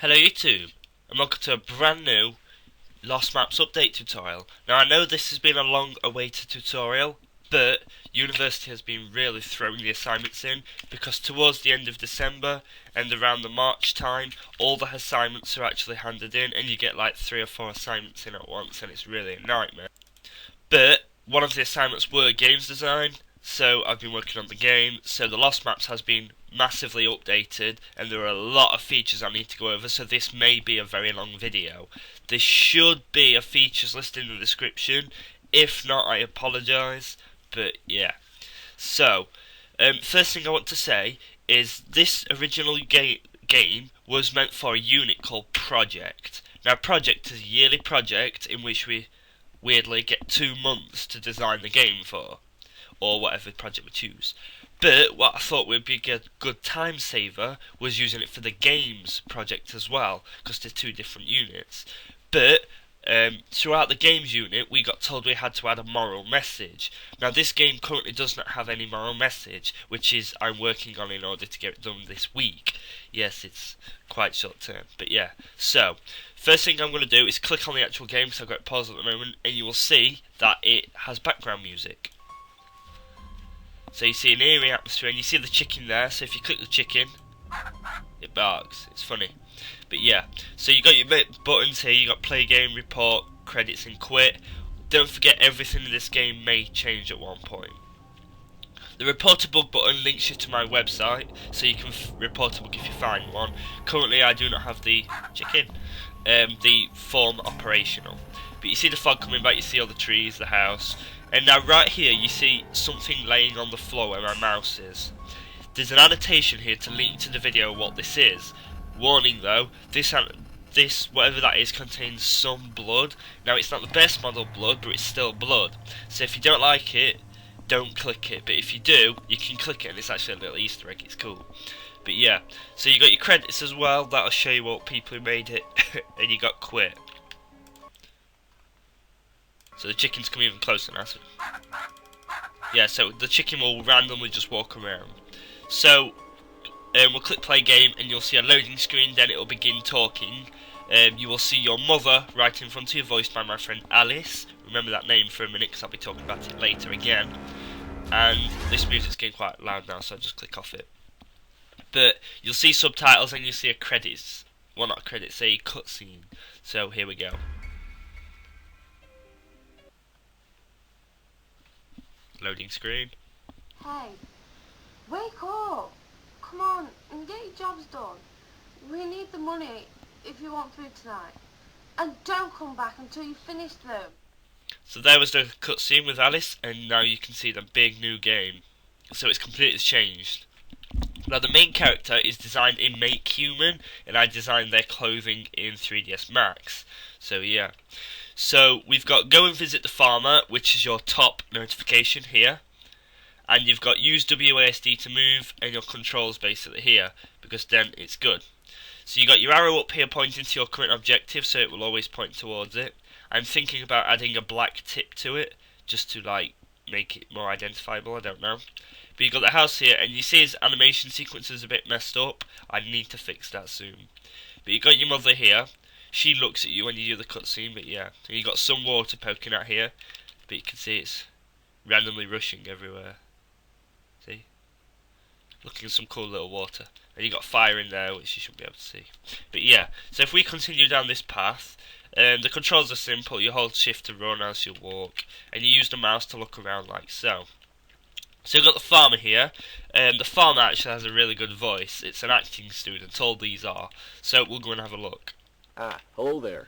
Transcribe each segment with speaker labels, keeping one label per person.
Speaker 1: Hello YouTube, and welcome to a brand new Lost Maps update tutorial. Now I know this has been a long awaited tutorial, but university has been really throwing the assignments in because towards the end of December and around the March time, all the assignments are actually handed in and you get like 3 or 4 assignments in at once and it's really a nightmare. But one of the assignments were games design, so I've been working on the game, so the Lost Maps has been massively updated and there are a lot of features I need to go over, so this may be a very long video. There should be a features list in the description. If not, I apologise, but yeah. So first thing I want to say is this original game was meant for a unit called Project. Now Project is a yearly project in which we weirdly get 2 months to design the game for, or whatever project we choose. But what I thought would be a good time saver was using it for the games project as well, because they're 2 different units. But throughout the games unit, we got told we had to add a moral message. Now this game currently does not have any moral message, which is I'm working on in order to get it done this week. Yes, it's quite short term, but yeah. So, first thing I'm going to do is click on the actual game, because I've got it paused at the moment, and you will see that it has background music. So you see an eerie atmosphere, and you see the chicken there, so if you click the chicken, it barks. It's funny. But yeah, so you got your buttons here, you got play game, report, credits and quit. Don't forget everything in this game may change at one point. The report a bug button links you to my website, so you can report a bug if you find one. Currently I do not have the the form operational. But you see the fog coming back, you see all the trees, the house. And now right here you see something laying on the floor where my mouse is. There's an annotation here to link to the video what this is. Warning though, this whatever that is contains some blood. Now it's not the best model blood, but it's still blood. So if you don't like it, don't click it. But if you do, you can click it and it's actually a little Easter egg, it's cool. But yeah, so you got your credits as well, that'll show you what people who made it, and you got quit. So the chickens come even closer now. So yeah, so the chicken will randomly just walk around. So we'll click play game and you'll see a loading screen, then it will begin talking. You will see your mother right in front of you, voiced by my friend Alice. Remember that name for a minute because I'll be talking about it later again. And this music's getting quite loud now, so I'll just click off it. But you'll see subtitles and you'll see a credits. Well, not a credits, a cutscene. So here we go. Loading screen.
Speaker 2: Hey, wake up! Come on and get your jobs done. We need the money if you want food tonight. And don't come back until you finish them.
Speaker 1: So there was the cutscene with Alice, and now you can see the big new game. So it's completely changed. Now the main character is designed in Make Human, and I designed their clothing in 3ds Max. So yeah. So we've got go and visit the farmer, which is your top notification here. And you've got use WASD to move, and your controls basically here, because then it's good. So you got your arrow up here pointing to your current objective, so it will always point towards it. I'm thinking about adding a black tip to it, just to like make it more identifiable, I don't know. But you got the house here, and you see his animation sequence is a bit messed up. I need to fix that soon. But you got your mother here. She looks at you when you do the cutscene, but yeah. And you got some water poking out here, but you can see it's randomly rushing everywhere. See? Looking at some cool little water. And you got fire in there, which you should be able to see. But yeah, so if we continue down this path, the controls are simple. You hold shift to run as you walk, and you use the mouse to look around like so. So you've got the farmer here. The farmer actually has a really good voice. It's an acting student, all these are. So we'll go and have a look.
Speaker 3: Ah, hello there.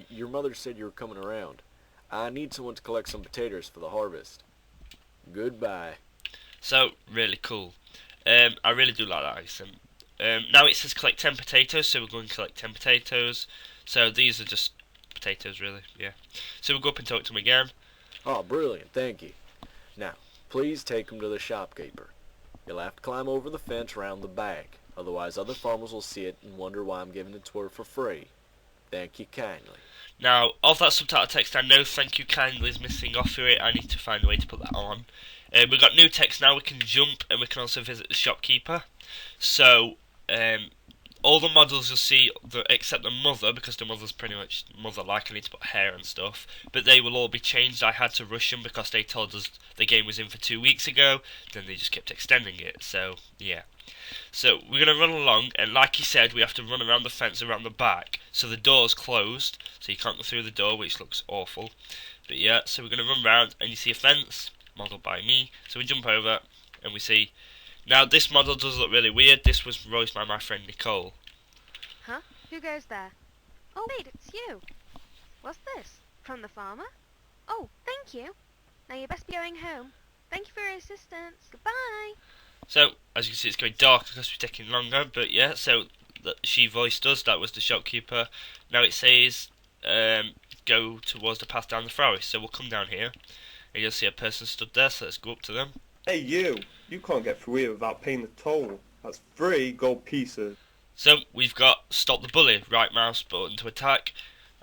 Speaker 3: Your mother said you were coming around. I need someone to collect some potatoes for the harvest. Goodbye.
Speaker 1: So, really cool. I really do like that accent. Now it says collect 10 potatoes, so we're going to collect 10 potatoes. So these are just potatoes, really, yeah. So we'll go up and talk to him again.
Speaker 3: Oh, brilliant, thank you. Now, please take them to the shopkeeper. You'll have to climb over the fence around the back. Otherwise, other farmers will see it and wonder why I'm giving it to her for free. Thank you kindly.
Speaker 1: Now, of that subtitle text, I know thank you kindly is missing off of it. I need to find a way to put that on. We've got new text now. We can jump and we can also visit the shopkeeper. So, all the models you'll see, except the mother, because the mother's pretty much mother-like. I need to put hair and stuff, but they will all be changed. I had to rush them because they told us the game was in for 2 weeks ago. Then they just kept extending it. So yeah. So we're going to run along, and like he said, we have to run around the fence around the back. So the door's closed, so you can't go through the door, which looks awful. But yeah, so we're going to run around, and you see a fence, modelled by me. So we jump over, and we see... Now, this model does look really weird. This was voiced by my friend Nicole.
Speaker 4: Huh? Who goes there? Oh, wait, it's you. What's this? From the farmer? Oh, thank you. Now you best be going home. Thank you for your assistance. Goodbye.
Speaker 1: So, as you can see, it's going dark because we're taking longer. But yeah, so she voiced us. That was the shopkeeper. Now it says, go towards the path down the forest. So we'll come down here, and you'll see a person stood there. So let's go up to them.
Speaker 5: Hey you! You can't get through here without paying the toll. That's 3 gold pieces.
Speaker 1: So we've got stop the bully, right mouse button to attack,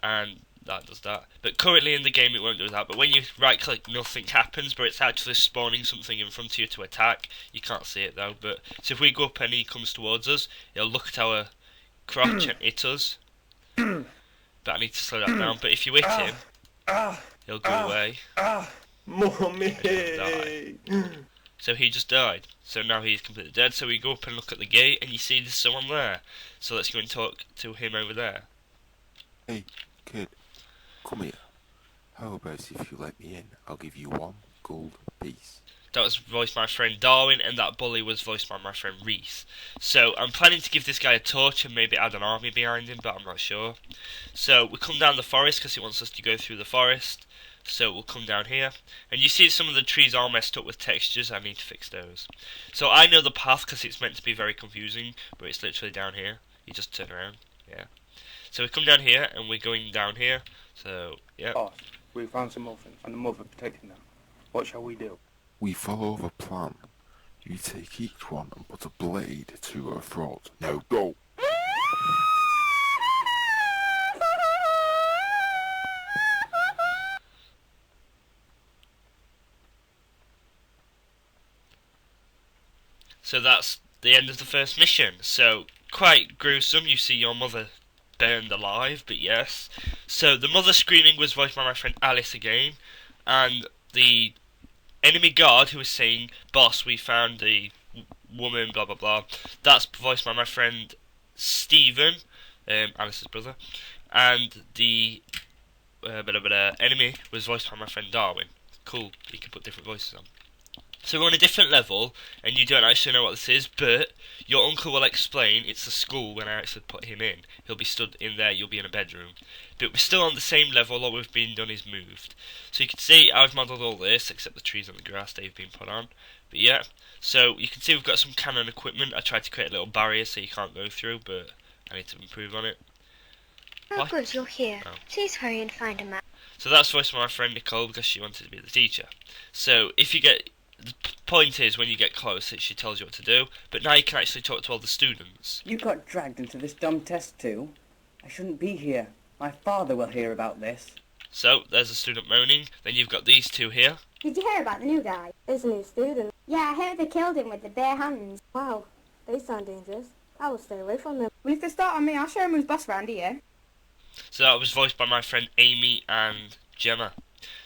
Speaker 1: and that does that. But currently in the game it won't do that, but when you right click nothing happens, but it's actually spawning something in front of you to attack. You can't see it though, but so if we go up and he comes towards us, he'll look at our crotch and hit us. But I need to slow that down, but if you hit him, he'll go away.
Speaker 5: Mommy!
Speaker 1: So he just died. So now he's completely dead. So we go up and look at the gate, and you see there's someone there. So let's go and talk to him over there.
Speaker 6: Hey, kid, come here. How about if you let me in? I'll give you 1 gold piece.
Speaker 1: That was voiced by my friend Darwin, and that bully was voiced by my friend Reese. So I'm planning to give this guy a torch and maybe add an army behind him, but I'm not sure. So we come down the forest because he wants us to go through the forest. So we'll come down here, and you see some of the trees are messed up with textures. I need to fix those. So I know the path because it's meant to be very confusing, but it's literally down here. You just turn around, yeah. So we come down here, and we're going down here. So yeah.
Speaker 7: Boss, we found some muffins, and the mother protecting them. What shall we do?
Speaker 6: We follow the plan. You take each one and put a blade to her throat. Now go!
Speaker 1: So that's the end of the first mission. So, quite gruesome. You see your mother burned alive, but yes. So, the mother screaming was voiced by my friend Alice again. And the enemy guard who was saying, "Boss, we found a woman, blah blah blah." That's voiced by my friend Stephen, Alice's brother. And the enemy was voiced by my friend Darwin. Cool, you can put different voices on. So we're on a different level, and you don't actually know what this is, but your uncle will explain. It's a school when I actually put him in. He'll be stood in there, you'll be in a bedroom. But we're still on the same level, all we've been done is moved. So you can see I've modelled all this, except the trees and the grass they've been put on. But yeah, so you can see we've got some cannon equipment. I tried to create a little barrier so you can't go through, but I need to improve on it.
Speaker 8: Oh, good, you're here.
Speaker 1: Oh.
Speaker 8: Please hurry and find a map.
Speaker 1: So that's voiced by my friend Nicole because she wanted to be the teacher. So if you get... The point is, when you get close, she tells you what to do, but now you can actually talk to all the students.
Speaker 9: You got dragged into this dumb test too? I shouldn't be here. My father will hear about this.
Speaker 1: So, there's a student moaning, then you've got these two here.
Speaker 10: Did you hear about the new guy? There's a new student. Yeah, I heard they killed him with their bare hands. Wow, they sound dangerous. I will stay away from them.
Speaker 11: Well, if they start on me, I'll show him who's boss around here.
Speaker 1: So that was voiced by my friend Amy and Gemma.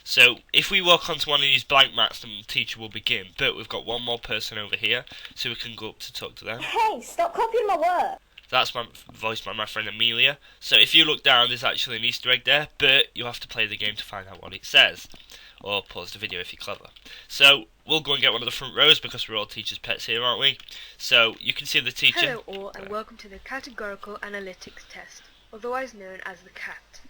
Speaker 1: So, if we walk onto one of these blank maps, then the teacher will begin. But we've got one more person over here, so we can go up to talk to them.
Speaker 10: Hey, stop copying my work!
Speaker 1: That's voiced by my friend Amelia. So if you look down, there's actually an Easter egg there, but you have to play the game to find out what it says. Or pause the video if you're clever. So, we'll go and get one of the front rows, because we're all teachers' pets here, aren't we? So, you can see the teacher.
Speaker 4: Hello all, and welcome to the Categorical Analytics Test, otherwise known as the CAT.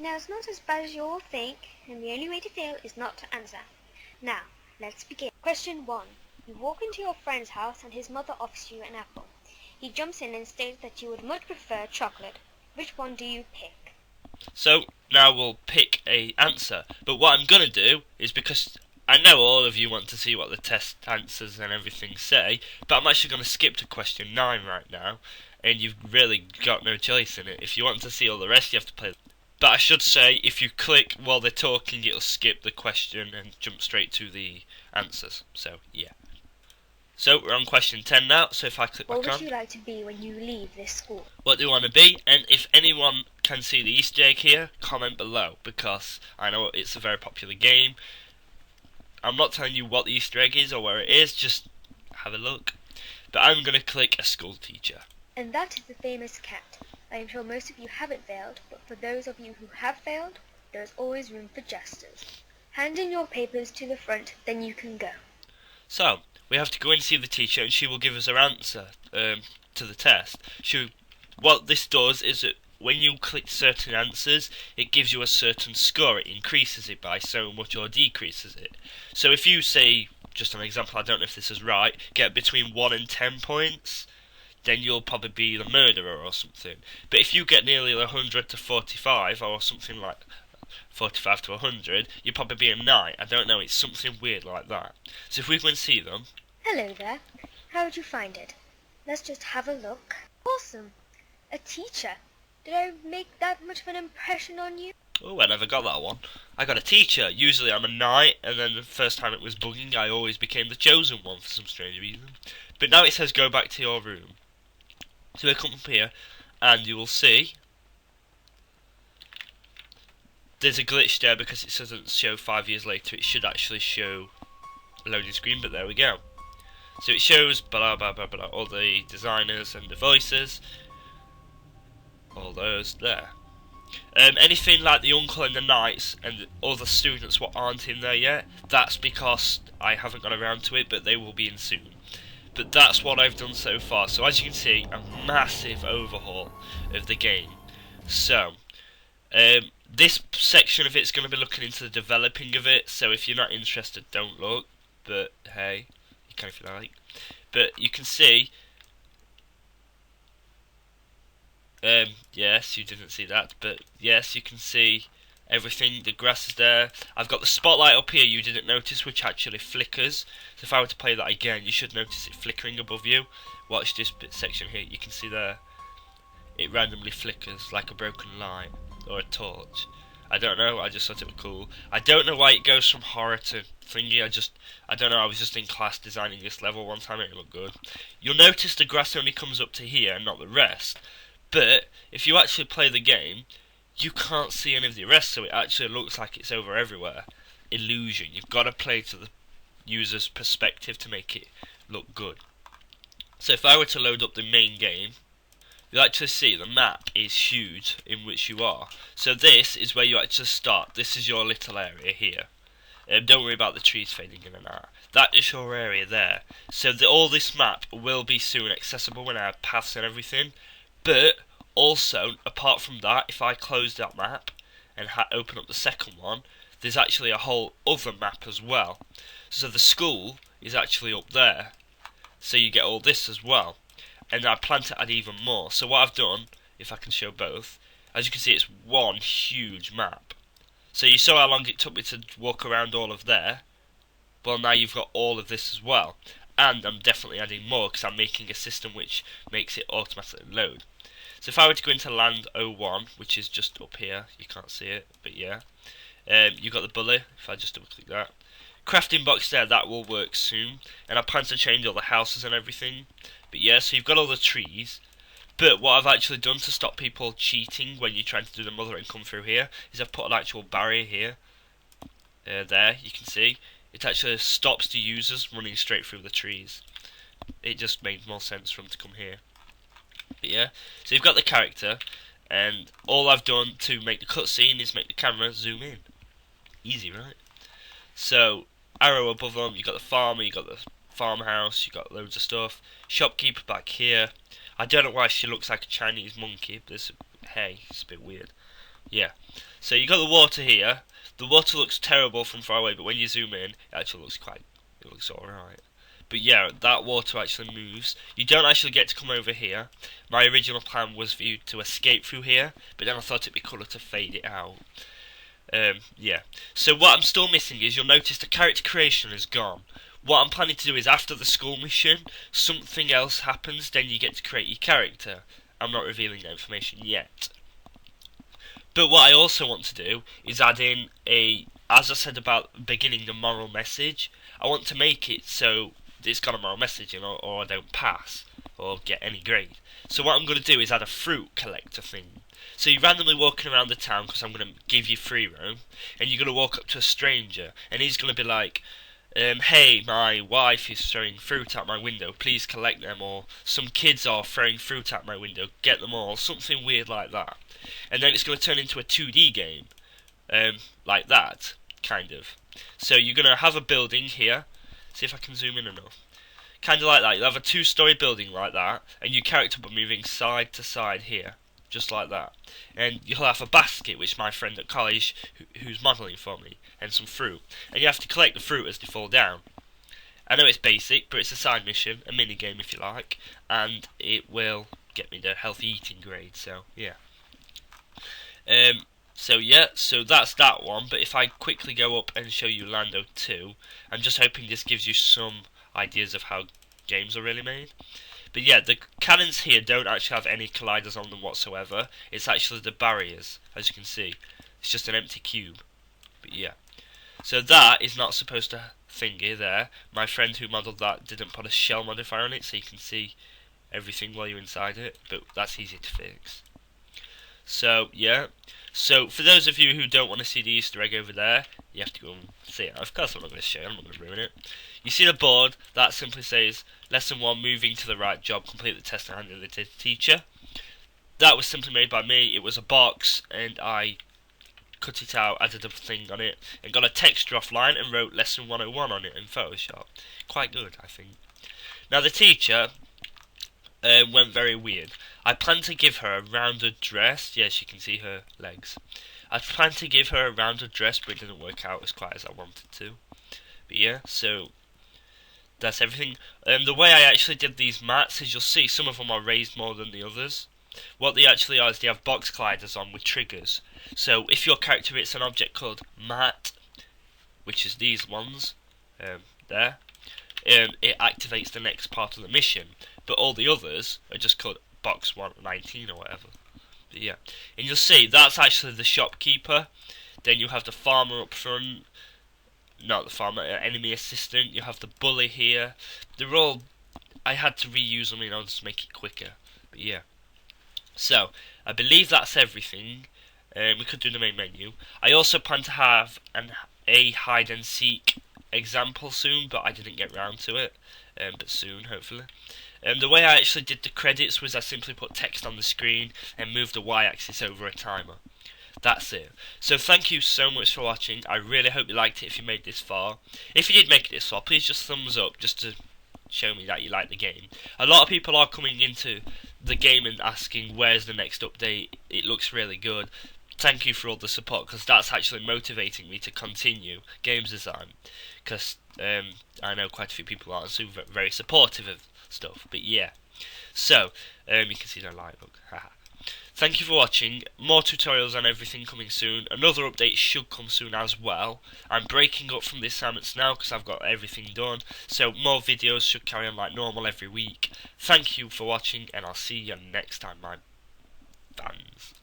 Speaker 8: Now, it's not as bad as you all think, and the only way to fail is not to answer. Now, let's begin. Question 1. You walk into your friend's house and his mother offers you an apple. He jumps in and states that you would much prefer chocolate. Which one do you pick?
Speaker 1: So, now we'll pick a answer. But what I'm going to do is, because I know all of you want to see what the test answers and everything say, but I'm actually going to skip to question 9 right now, and you've really got no choice in it. If you want to see all the rest, you have to play. But I should say, if you click while they're talking, it'll skip the question and jump straight to the answers. So, yeah. So we're on question 10 now, so if I click
Speaker 8: What
Speaker 1: back
Speaker 8: would
Speaker 1: on.
Speaker 8: you like to be when you leave this school?
Speaker 1: What do you want to be? And if anyone can see the Easter egg here, comment below, because I know it's a very popular game. I'm not telling you what the Easter egg is or where it is, just have a look. But I'm going to click a school teacher.
Speaker 8: And that is the famous cat. I am sure most of you haven't failed, but for those of you who have failed, there is always room for jesters. Hand in your papers to the front, then you can go.
Speaker 1: So, we have to go and see the teacher, and she will give us her answer to the test. What this does is that when you click certain answers, it gives you a certain score. It increases it by so much or decreases it. So if you say, just an example, I don't know if this is right, get between 1 and 10 points, then you'll probably be the murderer or something. But if you get nearly 100 to 45 or something like 45 to 100, you'll probably be a knight. I don't know, it's something weird like that. So if we go and see them.
Speaker 8: Hello there. How did you find it? Let's just have a look. Awesome. A teacher. Did I make that much of an impression on you?
Speaker 1: Oh, I never got that one. I got a teacher. Usually I'm a knight, and then the first time it was bugging, I always became the chosen one for some strange reason. But now it says go back to your room. So we'll come up here, and you will see there's a glitch there because it doesn't show 5 years later. It should actually show a loading screen, but there we go. So it shows blah blah blah blah, all the designers and the voices, all those there. Anything like the uncle and the knights and the other students what aren't in there yet, that's because I haven't got around to it, but they will be in soon. But that's what I've done so far. So as you can see, a massive overhaul of the game. So this section of it's going to be looking into the developing of it, so if you're not interested, don't look, but hey, you can if you like. But you can see, yes, you didn't see that, but yes, you can see everything. The grass is there. I've got the spotlight up here you didn't notice, which actually flickers. So if I were to play that again, you should notice it flickering above you. Watch this bit section here, you can see there, it randomly flickers like a broken light or a torch. I don't know, I just thought it was cool. I don't know why it goes from horror to thingy. I don't know, I was just in class designing this level one time and it looked good. You'll notice the grass only comes up to here and not the rest. But if you actually play the game, you can't see any of the rest, so it actually looks like it's over everywhere. Illusion. You've got to play to the user's perspective to make it look good. So if I were to load up the main game, you'll actually see the map is huge in which you are. So this is where you actually start. This is your little area here. Don't worry about the trees fading in and out. That is your area there. So all this map will be soon accessible when I have paths and everything. But also, apart from that, if I close that map and open up the second one, there's actually a whole other map as well. So the school is actually up there. So you get all this as well. And I plan to add even more. So what I've done, if I can show both, as you can see, it's one huge map. So you saw how long it took me to walk around all of there. Well, now you've got all of this as well. And I'm definitely adding more because I'm making a system which makes it automatically load. So if I were to go into land 01, which is just up here, you can't see it, but yeah. You've got the bully, if I just double click that. Crafting box there, that will work soon. And I plan to change all the houses and everything. But yeah, so you've got all the trees. But what I've actually done to stop people cheating when you're trying to do the mother and come through here, is I've put an actual barrier here. There, you can see. It actually stops the users running straight through the trees. It just made more sense for them to come here. But yeah, so you've got the character, and all I've done to make the cutscene is make the camera zoom in. Easy, right? So, arrow above them, you've got the farmer, you've got the farmhouse, you've got loads of stuff. Shopkeeper back here. I don't know why she looks like a Chinese monkey, but hey, it's a bit weird. Yeah, so you got the water here. The water looks terrible from far away, but when you zoom in, it actually looks it looks alright. But yeah, that water actually moves. You don't actually get to come over here. My original plan was for you to escape through here, but then I thought it'd be cooler to fade it out. Yeah. So what I'm still missing is, you'll notice the character creation is gone. What I'm planning to do is, after the school mission, something else happens, then you get to create your character. I'm not revealing that information yet. But what I also want to do is add in as I said about beginning, the moral message. I want to make it so it's got a moral message in, or I don't pass or get any grade. So what I'm going to do is add a fruit collector thing. So you're randomly walking around the town, because I'm going to give you free roam, and you're going to walk up to a stranger, and he's going to be like, hey, my wife is throwing fruit out my window, please collect them, or some kids are throwing fruit out my window, get them all, something weird like that. And then it's going to turn into a 2D game, like that, kind of. So you're going to have a building here, see if I can zoom in enough, kind of like that. You'll have a 2-story building like that, and your character will be moving side to side here, just like that. And you'll have a basket, which my friend at college, who's modelling for me, and some fruit. And you have to collect the fruit as they fall down. I know it's basic, but it's a side mission, a mini game if you like, and it will get me the healthy eating grade, so yeah. So that's that one, but if I quickly go up and show you Lando 2, I'm just hoping this gives you some ideas of how games are really made. But yeah, the cannons here don't actually have any colliders on them whatsoever. It's actually the barriers, as you can see. It's just an empty cube. But yeah. So that is not supposed to thingy there. My friend who modelled that didn't put a shell modifier on it, so you can see everything while you're inside it. But that's easy to fix. So yeah. So for those of you who don't want to see the Easter egg over there, you have to go and see it. Of course I'm not going to show you, I'm not going to ruin it. You see the board, that simply says, Lesson 1, moving to the right job, complete the test and hand it to the teacher. That was simply made by me. It was a box, and I cut it out, added a thing on it, and got a texture offline and wrote Lesson 101 on it in Photoshop. Quite good, I think. Now the teacher went very weird. I planned to give her a rounded dress. Yes, you can see her legs. I planned to give her a rounded dress, but it didn't work out as quite as I wanted to. But yeah, so that's everything. The way I actually did these mats is, you'll see some of them are raised more than the others. What they actually are is they have box colliders on with triggers. So if your character hits an object called mat, which is these ones, there, it activates the next part of the mission. But all the others are just called box 119 or whatever. But yeah, and you'll see that's actually the shopkeeper. Then you have the farmer up front. Not the farmer, enemy assistant. You have the bully here. They're all, I had to reuse them in order to make it quicker. But yeah. So, I believe that's everything. We could do the main menu. I also plan to have a hide and seek example soon, but I didn't get round to it. But soon, hopefully. The way I actually did the credits was I simply put text on the screen and moved the y-axis over a timer. That's it. So thank you so much for watching. I really hope you liked it if you made this far. If you did make it this far, please just thumbs up just to show me that you like the game. A lot of people are coming into the game and asking where's the next update. It looks really good. Thank you for all the support, because that's actually motivating me to continue games design. Because I know quite a few people aren't so very supportive of stuff. But yeah. So, you can see the light look. Haha. Thank you for watching. More tutorials and everything coming soon. Another update should come soon as well. I'm breaking up from the assignments now because I've got everything done. So more videos should carry on like normal every week. Thank you for watching, and I'll see you next time, my fans.